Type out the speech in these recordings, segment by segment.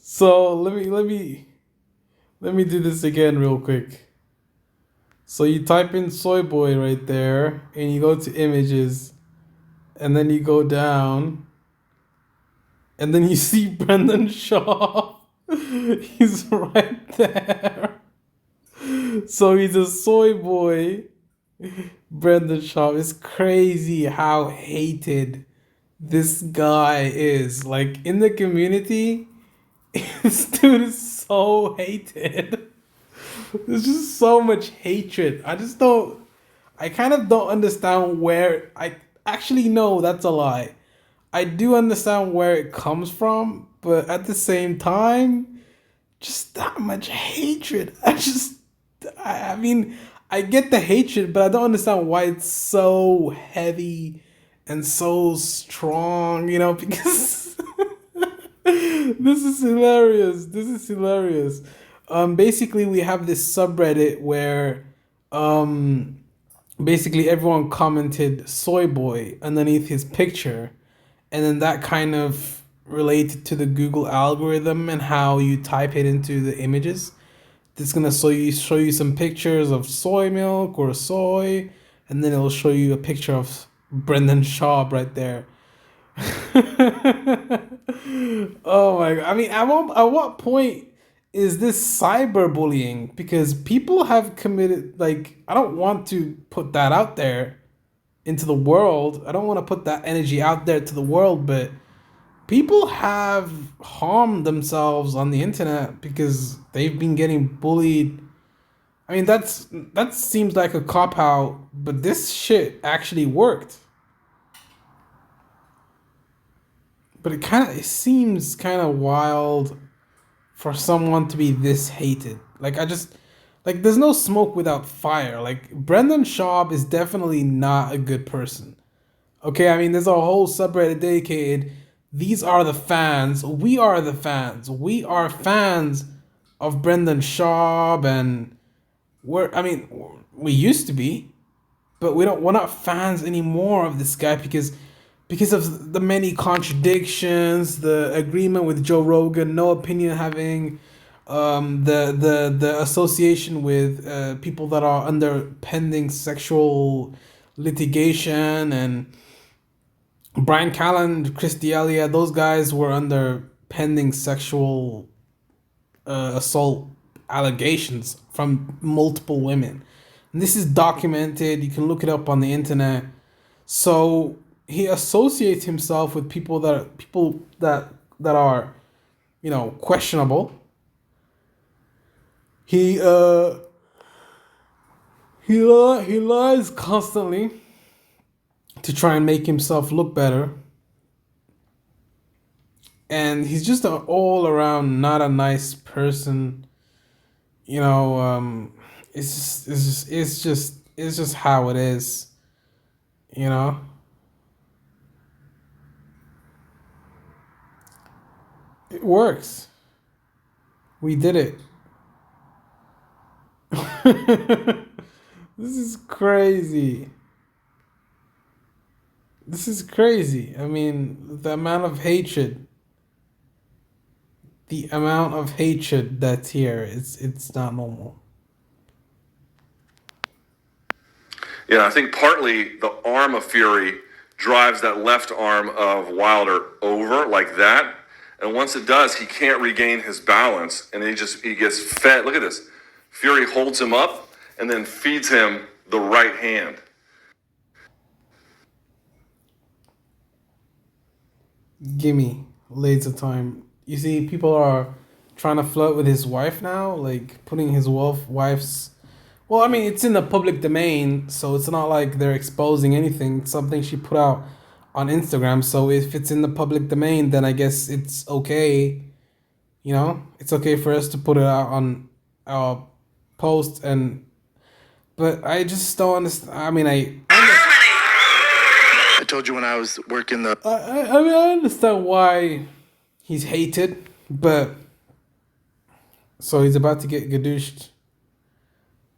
So let me do this again real quick. So you type in soy boy right there, and you go to images, and then you go down, and then you see Brendan Shaw. He's right there. So he's a soy boy. Brendan Shaw. It's crazy how hated this guy is. Like in the community, this dude is so hated. There's just so much hatred. I just don't. I kind of don't understand where. I actually know that's a lie. I do understand where it comes from, but at the same time, just that much hatred. I mean, I get the hatred, but I don't understand why it's so heavy and so strong, because this is hilarious. This is hilarious. Basically, we have this subreddit where um, basically everyone commented soy boy underneath his picture, and then that kind of related to the Google algorithm and how you type it into the images. It's gonna show you some pictures of soy milk or soy, and then it'll show you a picture of Brendan Schaub right there. Oh my god! I mean, at what point is this cyberbullying? Because people have committed. Like, I don't want to put that out there into the world. I don't want to put that energy out there to the world, but people have harmed themselves on the internet because they've been getting bullied. I mean, that seems like a cop out, but this shit actually worked. But it seems kind of wild for someone to be this hated. Like, there's no smoke without fire. Like, Brendan Schaub is definitely not a good person. Okay, I mean, there's a whole subreddit dedicated. These are the fans. We are the fans. We are fans of Brendan Schaub, and I mean, we used to be, but we're not fans anymore of this guy because of the many contradictions, the agreement with Joe Rogan, no opinion having, the association with people that are under pending sexual litigation, and Brian Callen, Chris D'Elia, those guys were under pending sexual assault allegations from multiple women. And this is documented. You can look it up on the internet. So he associates himself with people that are questionable. He he lies constantly to try and make himself look better, and he's just an all around not a nice person. You know, it's just how it is. You know, it works. We did it. This is crazy. This is crazy. I mean, the amount of hatred that's here, it's not normal. Yeah, I think partly the arm of Fury drives that left arm of Wilder over like that. And once it does, he can't regain his balance and he gets fed. Look at this. Fury holds him up and then feeds him the right hand. Gimme laser time. You see, people are trying to flirt with his wife now, like putting his wife's. Well, I mean, it's in the public domain, so it's not like they're exposing anything. It's something she put out on Instagram. So if it's in the public domain, then I guess it's okay. It's okay for us to put it out on our post, and but I just don't understand. I mean, I told you when I was working the. I mean, I understand why he's hated, but so he's about to get gadooshed.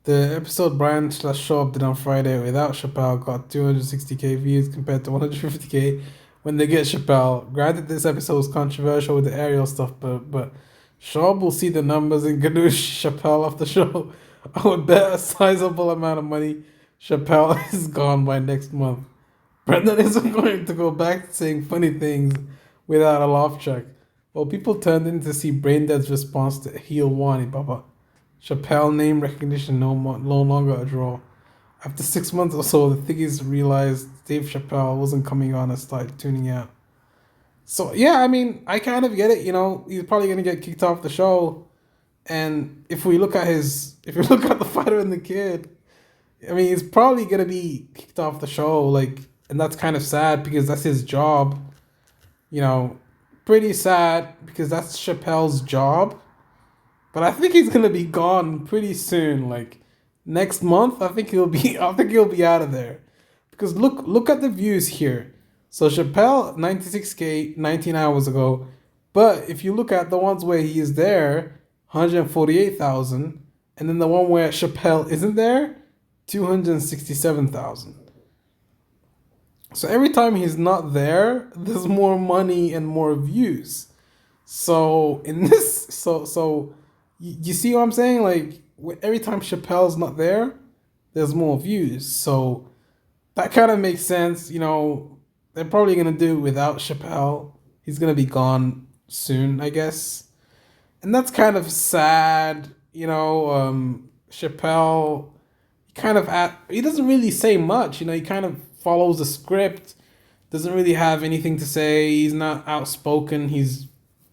The episode Brian/Shaw did on Friday without Chappelle got 260K views compared to 150K when they get Chappelle. Granted, this episode was controversial with the Ariel stuff, but Schaub will see the numbers and Gadoosh Chappelle off the show. I would bet a sizable amount of money Chappelle is gone by next month. Brendan isn't going to go back to saying funny things without a laugh track. Well, people turned in to see Braindead's response to Heel Wani Baba. Chappelle name recognition no longer a draw. After 6 months or so, the Thiggies realized Dave Chappelle wasn't coming on and started tuning out. So yeah, I mean, I kind of get it. He's probably gonna get kicked off the show. And if we look at if we look at the fighter and the kid, I mean, he's probably gonna be kicked off the show. And that's kind of sad because that's his job. You know, pretty sad because that's Chappelle's job. But I think he's gonna be gone pretty soon. Like next month, I think he'll be. I think he'll be out of there. Because look at the views here. So Chappelle 96K 19 hours ago, but if you look at the ones where he is there, 148,000, and then the one where Chappelle isn't there, 267,000. So every time he's not there, there's more money and more views. So in this, you see what I'm saying? Like every time Chappelle's not there, there's more views. So that kind of makes sense. They're probably gonna do it without Chappelle. He's gonna be gone soon, I guess, and that's kind of sad. Chappelle, he doesn't really say much. He kind of follows the script. Doesn't really have anything to say. He's not outspoken. He's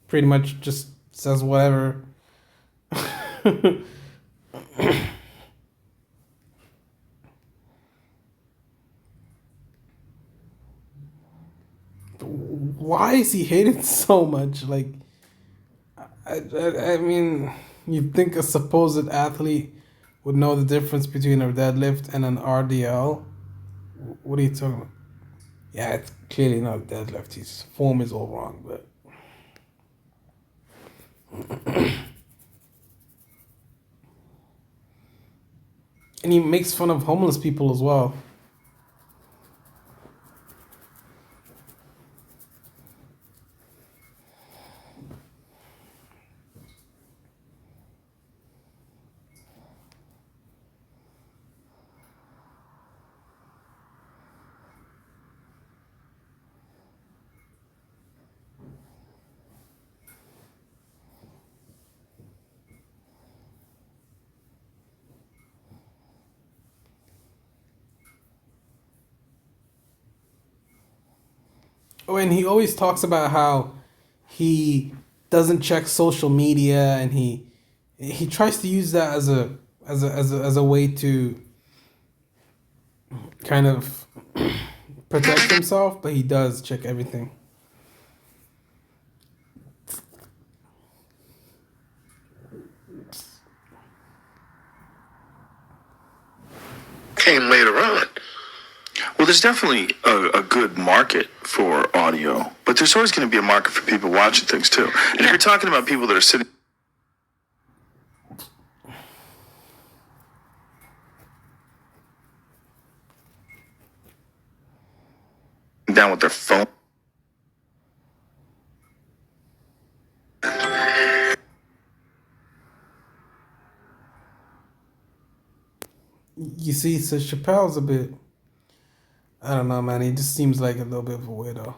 pretty much just says whatever. Why is he hated so much? I mean, you'd think a supposed athlete would know the difference between a deadlift and an RDL. What are you talking about? Yeah, it's clearly not a deadlift. His form is all wrong, but. And he makes fun of homeless people as well. Oh, and he always talks about how he doesn't check social media, and he tries to use that as a way to kind of protect himself, but he does check everything. Came later on. Well, there's definitely a good market for audio, but there's always going to be a market for people watching things too. And if you're talking about people that are sitting down with their phone, You see, so Chappelle's a bit. I don't know, man. He just seems like a little bit of a weirdo.